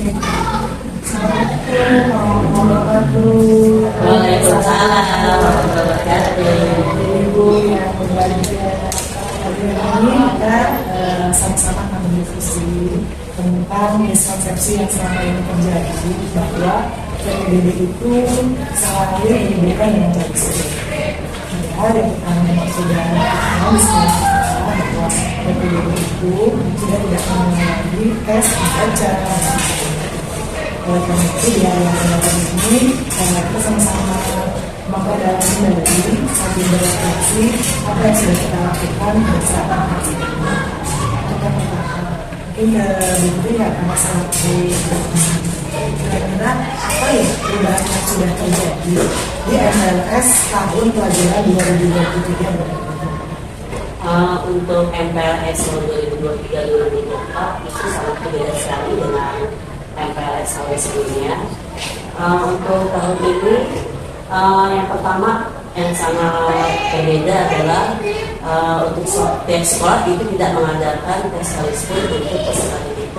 Waalaikumsalam warahmatullahi wabarakatuh. Ibu yang berbahagia, hari ini kita sama-sama akan berdiskusi tentang miskonsepsi yang selama ini terjadi bahwa PPDB itu selalu dihubungkan dengan jalur sepeda. Padahal yang kita memang sudah bahwa PPDB itu sudah tidak mengalami lagi tes membaca. Oleh karena itu di hari yang mendatang ini kita sama-sama mempelajari kembali sambil berefleksi apa yang sudah kita lakukan bersama hari ini. Mungkin begitu ya karena sangat kira-kira apa ya perubahan yang sudah terjadi di MLS tahun pelajaran 2023 untuk MPLS tahun 2023-2024 itu sangat berbeda sekali dengan MPLS tahun sebelumnya. Untuk tahun ini yang pertama yang sangat berbeda adalah untuk setiap sekolah itu tidak mengadakan tes sekalipun untuk peserta didik.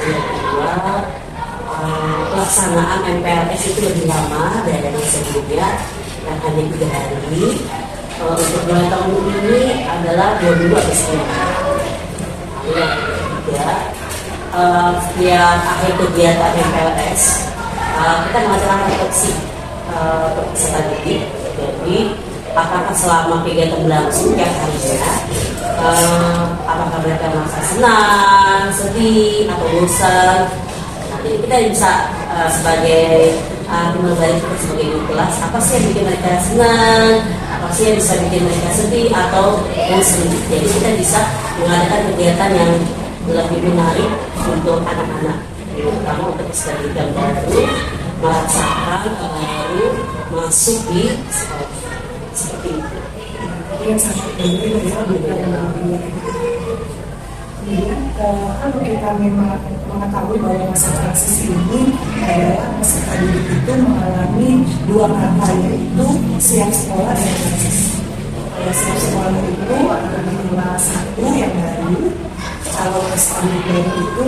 Yang kedua, pelaksanaan MPLS itu lebih lama dari yang sebelumnya yang hanya 3 hari. Untuk mulai tahun ini adalah 2 minggu atau setengah. Yang ketiga, setiap akhir kegiatan MPLS kita mengadakan refleksi untuk peserta didik. Jadi apakah selama kegiatan berlangsung tiap harinya, apakah mereka merasa senang, sedih, atau bosan. Nah, jadi kita bisa sebagai timbal balik kita sebagai guru kelas, apa sih yang bikin mereka senang, apa sih yang bisa bikin mereka sedih atau yang sedih. Jadi kita bisa mengadakan kegiatan yang lebih menarik untuk anak-anak, terutama untuk peserta didik yang baru merasakan baru masuk di sekolah seperti itu. Yang sangat berbeda dengan kemudian kalau kita memang mengetahui bahwa masa transisi ini adalah peserta didik itu mengalami 2 kata, yaitu siap sekolah dan transisi. Kalau siap sekolah itu adalah di kelas 1 yang baru, kalau peserta didik baru itu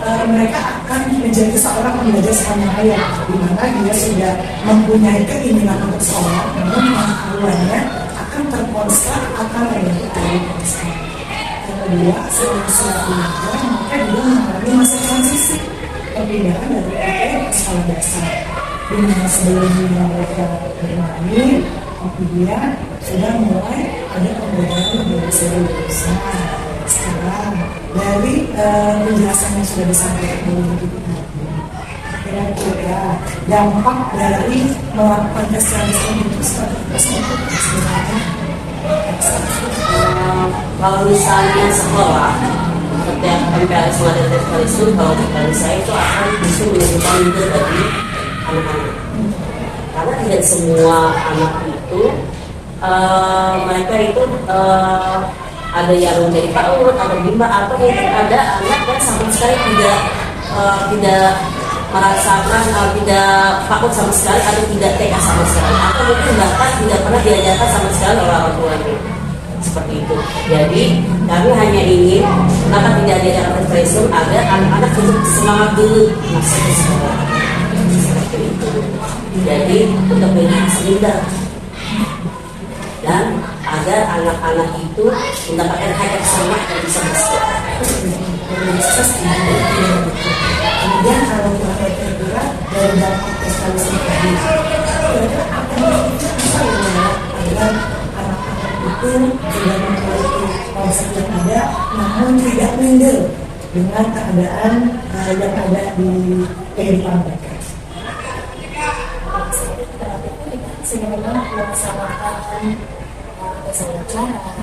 mereka akan menjadi seorang pembelajar sepanjang hayat, di mana dia sudah mempunyai keinginan untuk sekolah, namun pengetahuannya akan terkonslet akan mengikuti sekolah. Yang kedua, selain siap belajar, maka dia mengalami masa transisi perpindahan dari TK ke sekolah dasar, di mana sebelumnya mereka bermain, kemudian sudah mulai ada pembelajaran dari serius. Sekarang dari penjelasan yang sudah disampaikan oleh Ibu tadi, kira-kira dampak dari melakukan tes itu seperti sebenarnya. Kalau misalnya sekolah setiap MPLS mengadakan tes sekalipun, kalau dari saya itu akan justru menunjukkan itu bagi anak-anak, karena tidak semua anak itu mereka itu ada yang menjadi PAUD atau bimbel, atau mungkin ada anak yang sama sekali tidak merasakan tidak PAUD sama sekali, atau tidak TK sama sekali, atau mungkin bahkan tidak pernah diajarkan sama sekali oleh orang tuanya seperti itu. Jadi kami hanya ingin kenapa tidak diajarkan presum agar anak-anak tetap semangat dulu masuk ke sekolah seperti itu. Jadi untuk menjadi seimbang dan agar anak-anak itu mendapatkan hak sama dan bisa bersekolah. Kemudian kalau kira-kira dari dampak prestasi tadi, kira-kira apa yang bisa agar anak-anak itu sudah memiliki konsep yang ada, namun tidak minder dengan keadaan yang ada di kehidupan mereka. Sehingga memang melaksanakan kesalahan,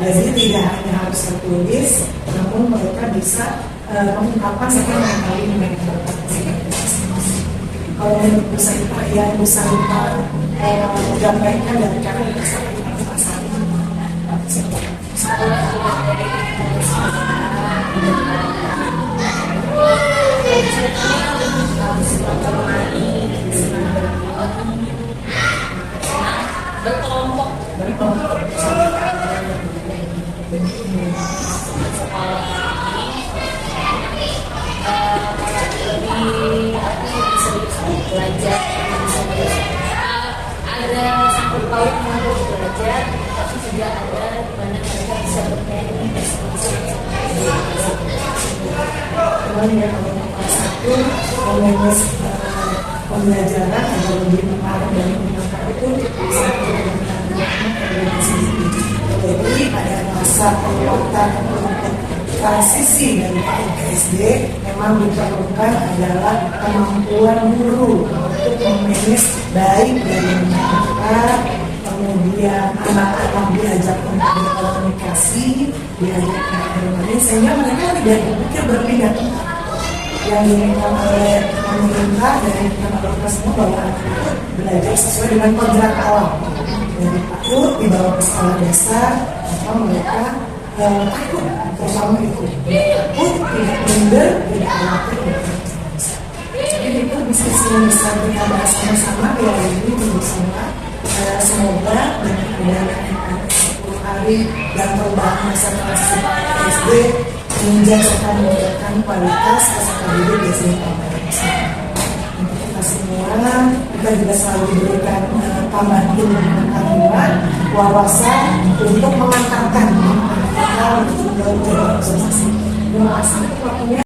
jadi tidak hanya harus tertulis, namun mereka bisa mengungkapkan secara kali mereka. Kalau menurut yang bisa kita gambarkan dari cara kita saling berkelompok belajar ada sangkut paut untuk belajar, tapi juga ada di mana mereka bisa bermain Cuman ya kalau kelas satu proses pembelajaran agak lebih menarik dan menyenangkan itu bisa jadi pada masa penguatan untuk transisi dari PAUD ke SD memang diperlukan adalah kemampuan guru untuk memanage baik dari masyarakat, kemudian anak-anak diajak untuk berkomunikasi, diajak bermain sehingga mereka tidak berpikir berpindah tempat. Yang diinginkan oleh pemerintah dan kita semua bahwa anak itu belajar sesuai dengan kodrat alam. Dari PAUD dibawa ke sekolah dasar, maka mereka takut terutama itu. Takut, tidak minder, tidak khawatir. Jadi itu bisnis yang bisa kita bahas sama-sama di hari ini bersama. Semoga dengan anak-anak 10 hari dan perubahan masa transisi SD menjaga memberikan kualitas peserta didik di sini. Untuk kita semua, kita juga selalu diberikan tambahan ilmu pengetahuan, wawasan untuk mengantarkan hal untuk menjadi organisasi. Terima kasih waktunya.